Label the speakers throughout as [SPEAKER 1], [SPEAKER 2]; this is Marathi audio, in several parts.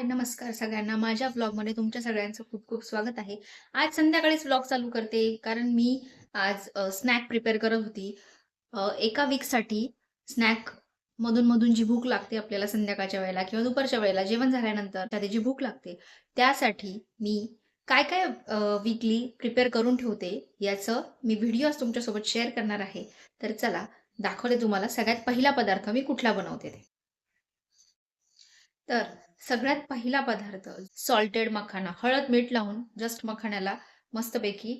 [SPEAKER 1] नमस्कार सगळ्यांना. माझ्या व्लॉगमध्ये तुमच्या सगळ्यांचं खूप खूप स्वागत आहे. आज संध्याकाळीच व्लॉग चालू करते कारण मी आज स्नॅक प्रिपेअर करत होती. एका वीकसाठी स्नॅक मधून-मधून जी भूक लागते आपल्याला संध्याकाळच्या वेळेला किंवा दुपारच्या वेळेला जेवण झाल्यानंतर त्याची जी भूक लागते, त्यासाठी मी काय-काय वीकली प्रिपेअर करून ठेवते याचं मी व्हिडिओ आज तुमच्यासोबत शेअर करणार आहे. तर चला दाखवते तुम्हाला सगळ्यात पहिला पदार्थ मी कुठला बनवते ते. तर सगळ्यात पहिला पदार्थ सॉल्टेड मखाना. हळद, मीठ लावून जस्ट मखाण्याला मस्तपैकी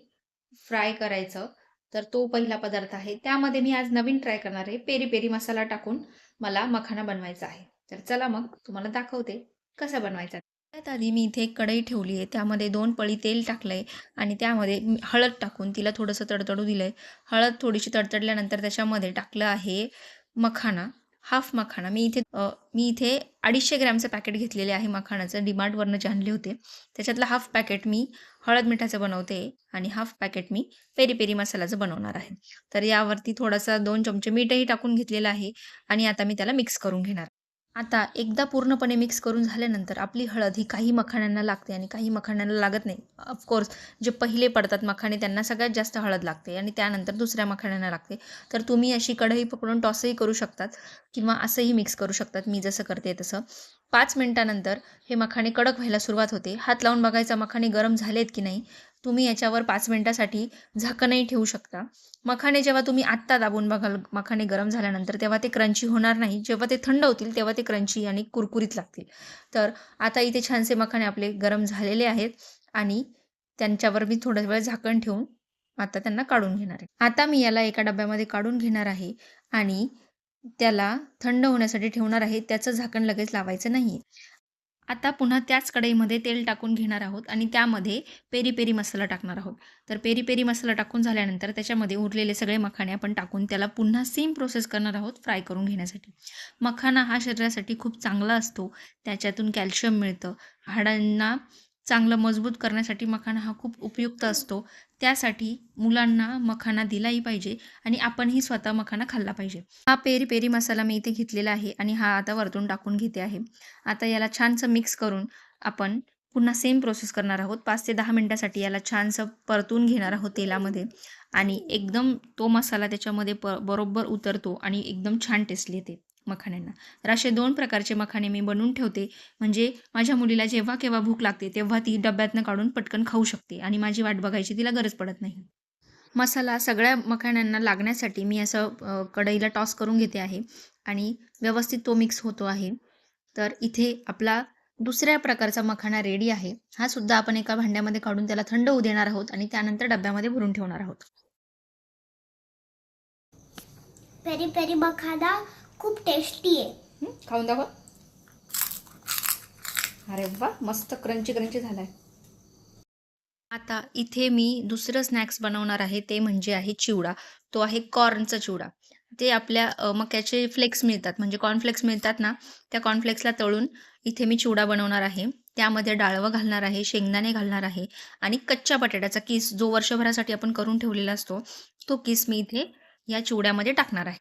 [SPEAKER 1] फ्राय करायचं. तर तो पहिला पदार्थ आहे. त्यामध्ये मी आज नवीन ट्राय करणार आहे. पेरी-पेरी मसाला टाकून मला मखाना बनवायचा आहे. तर चला मग तुम्हाला दाखवते कसा बनवायचा. सगळ्यात आधी मी इथे एक कढई ठेवली आहे. त्यामध्ये 2 पळी तेल टाकलंय आणि त्यामध्ये हळद टाकून तिला थोडंसं तडतडू दिलंय. हळद थोडीशी तडतडल्यानंतर त्याच्यामध्ये टाकलं आहे मखाना. हाफ मखाना मी इथे 250 ग्रॅमचं पॅकेट घेतलेले आहे मखाणाचं. DMartवरनं जे आणले होते. त्याच्यातलं हाफ पॅकेट मी हळद मिठाचं बनवते आणि हाफ पॅकेट मी पेरी पेरी मसाल्याचं बनवणार आहे. तर यावरती थोडासा 2 चमचे मीठही टाकून घेतलेलं आहे आणि आता मी त्याला मिक्स करून घेणार. आता एकदा पूर्णपणे मिक्स करून झाल्यानंतर आपली हळद ही काही मखाण्यांना लागते आणि काही मखाण्यांना लागत नाही. ऑफकोर्स जे पहिले पडतात मखाणे त्यांना सगळ्यात जास्त हळद लागते आणि त्यानंतर दुसऱ्या मखाण्यांना लागते. तर तुम्ही अशी कढई पकडून टॉसही करू शकतात किंवा असंही मिक्स करू शकतात. मी जसं करते तसं. 5 मिनिटानंतर हे मखाणे कडक व्हायला सुरुवात होते. हात लावून बघायचा मखाणे गरम झालेत की नाही. तुम्ही याच्यावर 5 मिनिटासाठी झाकणही ठेवू शकता. मखाणे जेव्हा तुम्ही आत्ता दाबून बघाल मखाणे गरम झाल्यानंतर तेव्हा ते क्रंची होणार नाही. जेव्हा ते थंड होतील तेव्हा ते क्रंची आणि कुरकुरीत लागतील. तर आता इथे छानसे मखाणे आपले गरम झालेले आहेत आणि त्यांच्यावर मी थोडा वेळ झाकण ठेवून आता त्यांना काढून घेणार आहे. आता मी याला एका डब्यामध्ये काढून घेणार आहे आणि त्याला थंड होण्यासाठी ठेवणार आहे. त्याचं झाकण लगेच लावायचं नाही. आता पुन्हा त्याच कढईमध्ये तेल टाकून घेणार आहोत आणि त्यामध्ये पेरी पेरी मसाला टाकणार आहोत. तर पेरी पेरी मसाला टाकून झाल्यानंतर त्याच्यामध्ये उरलेले सगळे मखाणे आपण टाकून त्याला पुन्हा सेम प्रोसेस करणार आहोत फ्राय करून घेण्यासाठी. मखाना हा शरीरासाठी खूप चांगला असतो. त्याच्यातून कॅल्शियम मिळतं. हाडांना चांगलं मजबूत करण्यासाठी मखाना हा खूप उपयुक्त असतो. त्यासाठी मुलांना मखाना दिलाही पाहिजे आणि आपणही स्वतः मखाना खाल्ला पाहिजे. हा पेरी पेरी मसाला मी इथे घेतलेला आहे आणि हा आता वरतून टाकून घेते आहे. आता याला छानसं मिक्स करून आपण पुन्हा सेम प्रोसेस करणार आहोत. 5 ते 10 मिनिटासाठी याला छानसं परतून घेणार आहोत तेलामध्ये आणि एकदम तो मसाला त्याच्यामध्ये बरोबर उतरतो आणि एकदम छान टेस्ट येते मखाण्यांना. तर असे 2 प्रकारचे मखाणे मी बनवून ठेवते. म्हणजे माझ्या मुलीला जेव्हा केव्हा भूक लागते तेव्हा ती डब्यातनं काढून पटकन खाऊ शकते आणि माझी वाट बघायची तिला गरज पडत नाही. मसाला सगळ्या मखाण्यांना लागण्यासाठी मी असं कढईला टॉस करून घेते आहे आणि व्यवस्थित तो मिक्स होतो आहे. तर इथे आपला दुसऱ्या प्रकारचा मखाना रेडी आहे. हा सुद्धा आपण एका भांड्यामध्ये काढून त्याला थंड होऊ देणार आहोत आणि त्यानंतर डब्यामध्ये भरून ठेवणार आहोत.
[SPEAKER 2] पेरी पेरी मखाना खूप टेस्टी आहे.
[SPEAKER 1] खाऊन दाखव. अरे वा, मस्त क्रंची क्रंची झालाय. आता इथे मी दुसरं स्नॅक्स बनवणार आहे ते म्हणजे आहे चिवडा. तो आहे कॉर्नचा चिवडा. ते आपल्या मक्याचे फ्लेक्स मिळतात म्हणजे कॉर्नफ्लेक्स मिळतात ना, त्या कॉर्नफ्लेक्सला तळून इथे मी चिवडा बनवणार आहे. त्यामध्ये डाळवं घालणार आहे, शेंगदाणे घालणार आहे आणि कच्च्या बटाट्याचा किस जो वर्षभरासाठी आपण करून ठेवलेला असतो, तो किस मी इथे या चिवड्यामध्ये टाकणार आहे.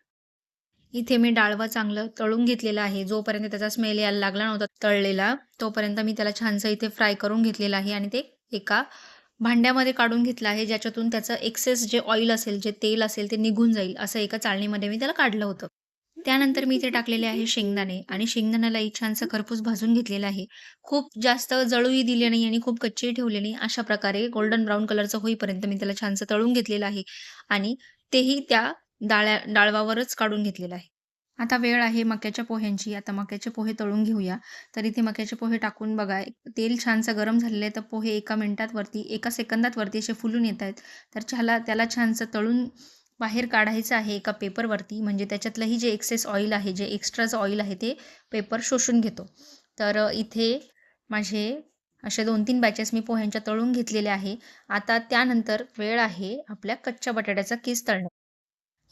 [SPEAKER 1] इथे मी डाळवं चांगलं तळून घेतलेलं आहे. जोपर्यंत त्याचा स्मेल यायला लागला नव्हता तळलेला, तोपर्यंत मी त्याला छानसं इथे फ्राय करून घेतलेलं आहे आणि ते एका भांड्यामध्ये काढून घेतलं आहे, ज्याच्यातून त्याचं एक्सेस जे ऑइल असेल, जे तेल असेल ते निघून जाईल, असं एका चाळणीमध्ये मी त्याला काढलं होतं. त्यानंतर मी इथे टाकलेले आहे शेंगदाणे आणि शेंगदाण्यालाही छानसं खरपूस भाजून घेतलेलं आहे. खूप जास्त जळूही दिले नाही आणि खूप कच्चेही ठेवले नाही. अशा प्रकारे गोल्डन ब्राउन कलरचं होईपर्यंत मी त्याला छानसं तळून घेतलेलं आहे आणि तेही त्या डाळवावरच काढून घेतलेलं आहे. आता वेळ आहे मक्याच्या पोह्यांची. आता मक्याचे पोहे तळून घेऊया. तर इथे मक्याचे पोहे टाकून बघा. तेल छानसं गरम झालेलं आहे, तर पोहे एका सेकंदात वरती असे फुलून येत आहेत. तर त्याला छानसं तळून बाहेर काढायचं आहे एका पेपरवरती. म्हणजे त्याच्यातलंही जे एक्सेस ऑइल आहे, जे एक्स्ट्राचं ऑइल आहे, ते पेपर शोषून घेतो. तर इथे माझे असे 2-3 बॅचेस मी पोह्यांच्या तळून घेतलेले आहे. आता त्यानंतर वेळ आहे आपल्या कच्च्या बटाट्याचा किस तळणे.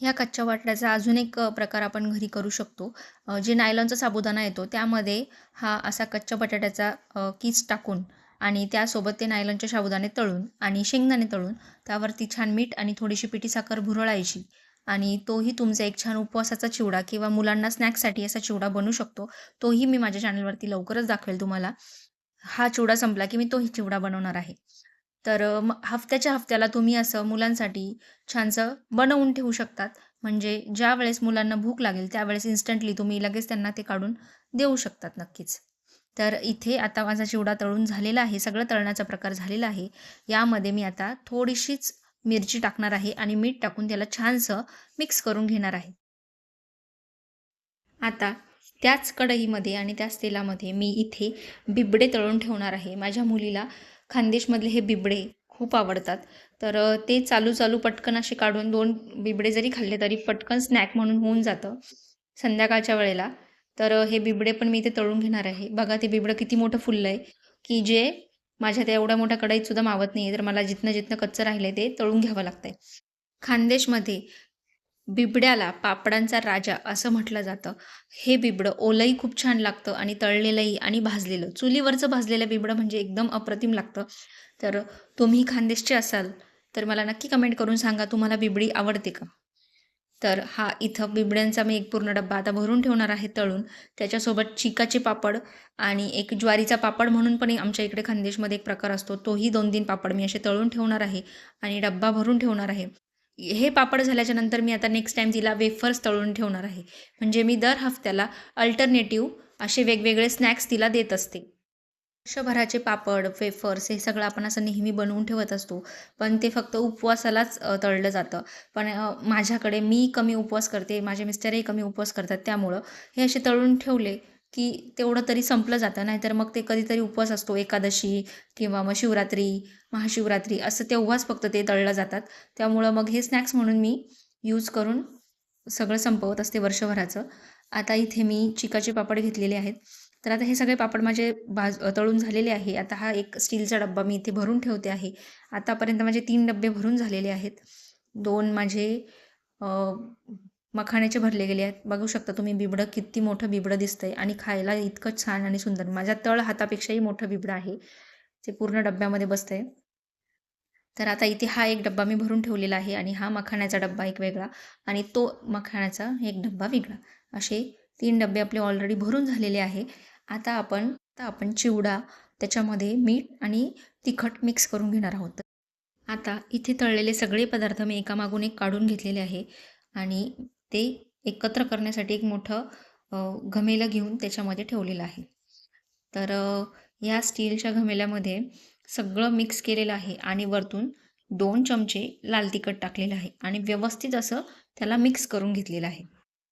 [SPEAKER 1] ह्या कच्च्या बटाट्याचा अजून एक प्रकार आपण घरी करू शकतो. जे नायलॉनचा साबुदाणा येतो त्यामध्ये हा असा कच्च्या बटाट्याचा किस टाकून आणि त्यासोबत ते नायलॉनचे साबुदाणे तळून आणि शेंगदाणे तळून त्यावरती छान मीठ आणि थोडीशी पिठी साखर भुरळायची आणि तोही तुमचा एक छान उपवासाचा चिवडा किंवा मुलांना स्नॅक्ससाठी असा चिवडा बनू शकतो. तोही मी माझ्या चॅनलवरती लवकरच दाखवेल तुम्हाला. हा चिवडा संपला की मी तोही चिवडा बनवणार आहे. तर हफ्त्याच्या हफ्त्याला तुम्ही असं मुलांसाठी छानसं बनवून ठेवू शकतात. म्हणजे ज्यावेळेस मुलांना भूक लागेल त्यावेळेस इन्स्टंटली तुम्ही लगेच त्यांना ते काढून देऊ शकतात नक्कीच. तर इथे आता माझा चिवडा तळून झालेला आहे. सगळं तळण्याचा प्रकार झालेला आहे. यामध्ये मी आता थोडीशीच मिरची टाकणार आहे आणि मीठ टाकून त्याला छानसं मिक्स करून घेणार आहे. आता त्याच कढईमध्ये आणि त्याच तेलामध्ये मी इथे बिबडे तळून ठेवणार आहे. माझ्या मुलीला खानदेशमधले हे बिबडे खूप आवडतात. तर ते चालू-चालू पटकन असे काढून 2 बिबडे जरी खाल्ले तरी पटकन स्नॅक म्हणून होऊन जातं संध्याकाळच्या वेळेला. तर हे बिबडे पण मी इथे तळून घेणार आहे. बघा ते बिबडं किती मोठं फुललं आहे, की जे माझ्या त्या एवढ्या मोठ्या कढईत सुद्धा मावत नाही आहे. तर मला जिथनं-जिथनं कच्चं राहिलंय ते तळून घ्यावं लागतंय. खानदेशमध्ये बिबड्याला पापडांचा राजा असं म्हटलं जातं. हे बिबडं ओलंही खूप छान लागतं आणि तळलेलंही आणि भाजलेलं. चुलीवरचं भाजलेलं बिबडं म्हणजे एकदम अप्रतिम लागतं. तर तुम्ही खानदेशचे असाल, तर मला नक्की कमेंट करून सांगा तुम्हाला बिबडी आवडते का? तर हा इथं बिबड्यांचा मी एक पूर्ण डब्बा आता भरून ठेवणार आहे तळून. त्याच्यासोबत चिकाचे पापड आणि एक ज्वारीचा पापड म्हणून पण आमच्या इकडे खानदेशमध्ये एक प्रकार असतो. तोही 2-3 पापड मी असे तळून ठेवणार आहे आणि डब्बा भरून ठेवणार आहे. हे पापड झाल्याच्या नंतर मी आता नेक्स्ट टाईम तिला वेफर्स तळून ठेवणार आहे. म्हणजे मी दर हफ्त्याला अल्टरनेटिव्ह असे वेगवेगळे स्नॅक्स तिला देत असते. वर्षभराचे पापड, वेफर्स हे सगळं आपण असं नेहमी बनवून ठेवत असतो. पण ते फक्त उपवासालाच तळलं जातं. पण माझ्याकडे मी कमी उपवास करते, माझे मिस्टरही कमी उपवास करतात. त्यामुळं हे असे तळून ठेवले, की तेवढं तरी संपलं जातं. नाहीतर मग ते कधीतरी उपवास असतो, एकादशी किंवा मग शिवरात्री, महाशिवरात्री असं तेव्हाच फक्त ते तळलं जातात. त्यामुळं मग हे स्नॅक्स म्हणून मी यूज करून सगळं संपवत असते वर्षभराचं. आता इथे मी चिकाचे पापड घेतलेले आहेत. तर आता हे सगळे पापड माझे तळून झालेले आहे. आता हा एक स्टीलचा डब्बा मी इथे भरून ठेवते आहे. आतापर्यंत माझे 3 डब्बे भरून झालेले आहेत. 2 माझे अ, मखाण्याचे भरले गेले आहेत. बघू शकता तुम्ही बिबडं किती मोठं बिबडं दिसतंय आणि खायला इतकं छान आणि सुंदर. माझ्या तळ हातापेक्षाही मोठं बिबडं आहे. ते पूर्ण डब्यामध्ये बसतंय. तर आता इथे हा एक डब्बा मी भरून ठेवलेला आहे आणि हा मखाण्याचा डब्बा एक वेगळा आणि तो मखाण्याचा एक डब्बा वेगळा. असे 3 डब्बे आपले ऑलरेडी भरून झालेले आहे. आता आपण चिवडा त्याच्यामध्ये मीठ आणि तिखट मिक्स करून घेणार आहोत. आता इथे तळलेले सगळे पदार्थ मी एकामागून एक काढून घेतलेले आहे आणि ते एकत्र करण्यासाठी एक मोठं घमेलं घेऊन त्याच्यामध्ये ठेवलेलं आहे. तर या स्टीलच्या घमेल्यामध्ये सगळं मिक्स केलेलं आहे आणि वरतून 2 चमचे लाल तिखट टाकलेलं आहे आणि व्यवस्थित असं त्याला मिक्स करून घेतलेलं आहे.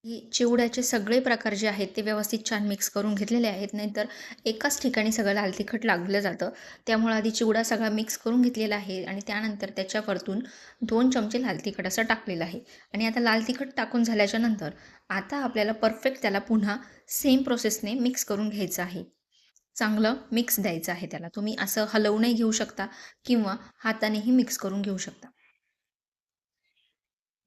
[SPEAKER 1] हे चिवड्याचे सगळे प्रकार जे आहेत ते व्यवस्थित छान मिक्स करून घेतलेले आहेत. नाहीतर एकाच ठिकाणी सगळं लाल तिखट लागलं जातं. त्यामुळे आधी चिवडा सगळा मिक्स करून घेतलेला आहे आणि त्यानंतर त्याच्या वरतून 2 चमचे लाल तिखट असं टाकलेलं आहे. आणि आता लाल तिखट टाकून झाल्याच्या नंतर आता आपल्याला परफेक्ट त्याला पुन्हा सेम प्रोसेसने मिक्स करून घ्यायचं आहे. चांगलं मिक्स द्यायचं आहे त्याला. तुम्ही असं हलवूनही घेऊ शकता किंवा हातानेही मिक्स करून घेऊ शकता.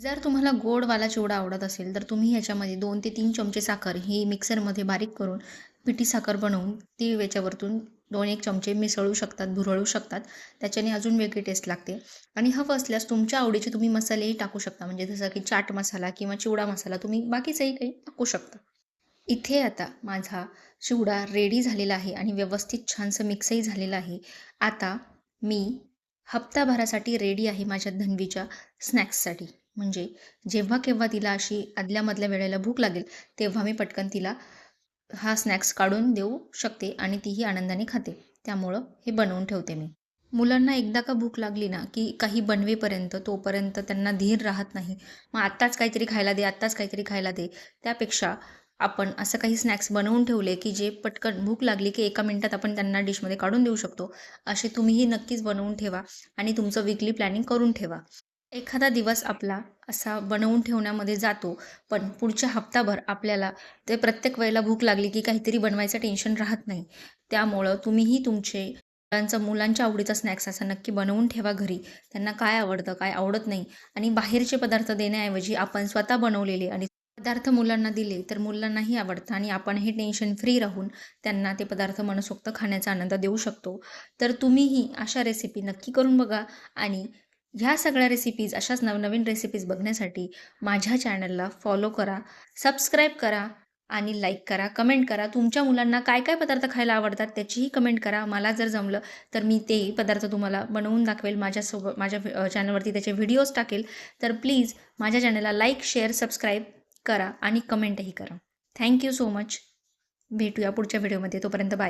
[SPEAKER 1] जर तुम्हाला गोडवाला चिवडा आवडत असेल, तर तुम्ही ह्याच्यामध्ये 2 ते 3 चमचे साखर ही मिक्सरमध्ये बारीक करून पिठी साखर बनवून ती याच्यावरतून 2-1 चमचे मिसळू शकतात, धुरळू शकतात. त्याच्याने अजून वेगळी टेस्ट लागते. आणि हवं असल्यास तुमच्या आवडीचे तुम्ही मसालेही टाकू शकता. म्हणजे जसं की चाट मसाला किंवा चिवडा मसाला तुम्ही बाकीचंही काही टाकू शकता. इथे आता माझा चिवडा रेडी झालेला आहे आणि व्यवस्थित छानसं मिक्सही झालेलं आहे. आता मी हप्ताभरासाठी रेडी आहे माझ्या धन्वीच्या स्नॅक्ससाठी. म्हणजे जेव्हा केव्हा तिला अशी आदल्या-मधल्या वेळेला भूक लागेल, तेव्हा मी पटकन तिला हा स्नॅक्स काढून देऊ शकते आणि तीही आनंदाने खाते. त्यामुळं हे बनवून ठेवते मी. मुलांना एकदा का भूक लागली ना, की काही बनवेपर्यंत तोपर्यंत त्यांना धीर राहत नाही. मग आत्ताच काहीतरी खायला दे, आत्ताच काहीतरी खायला दे. त्यापेक्षा आपण असं काही स्नॅक्स बनवून ठेवले, की जे पटकन भूक लागली, की एका मिनिटात आपण त्यांना डिशमध्ये काढून देऊ शकतो. असे तुम्हीही नक्कीच बनवून ठेवा आणि तुमचं वीकली प्लॅनिंग करून ठेवा. एखादा दिवस आपला असा बनवून ठेवण्यामध्ये जातो, पण पुढच्या हप्ताभर आपल्याला ते प्रत्येक वेळेला भूक लागली, की काहीतरी बनवायचं टेन्शन राहत नाही. त्यामुळं तुम्हीही तुमचे मुलांच्या आवडीचा स्नॅक्स असा नक्की बनवून ठेवा घरी. त्यांना काय आवडतं, काय आवडत नाही आणि बाहेरचे पदार्थ देण्याऐवजी आपण स्वतः बनवलेले आणि पदार्थ मुलांना दिले, तर मुलांनाही आवडतं आणि आपणही टेन्शन फ्री राहून त्यांना ते पदार्थ मनसोक्त खाण्याचा आनंद देऊ शकतो. तर तुम्हीही अशा रेसिपी नक्की करून बघा आणि ह्या सगळ्या रेसिपीज, अशाच नवनवीन रेसिपीज बघण्यासाठी माझ्या चॅनलला फॉलो करा, सबस्क्राईब करा आणि लाईक करा, कमेंट करा. तुमच्या मुलांना काय काय पदार्थ खायला आवडतात त्याचीही कमेंट करा. मला जर जमलं तर मी तेही पदार्थ तुम्हाला बनवून दाखवेल. माझ्या चॅनलवरती त्याचे व्हिडिओज टाकेल. तर प्लीज माझ्या चॅनलला लाईक, शेअर, सबस्क्राईब करा आणि कमेंटही करा. Thank you so much. भेटूया पुढच्या व्हिडिओमध्ये. तोपर्यंत बाय.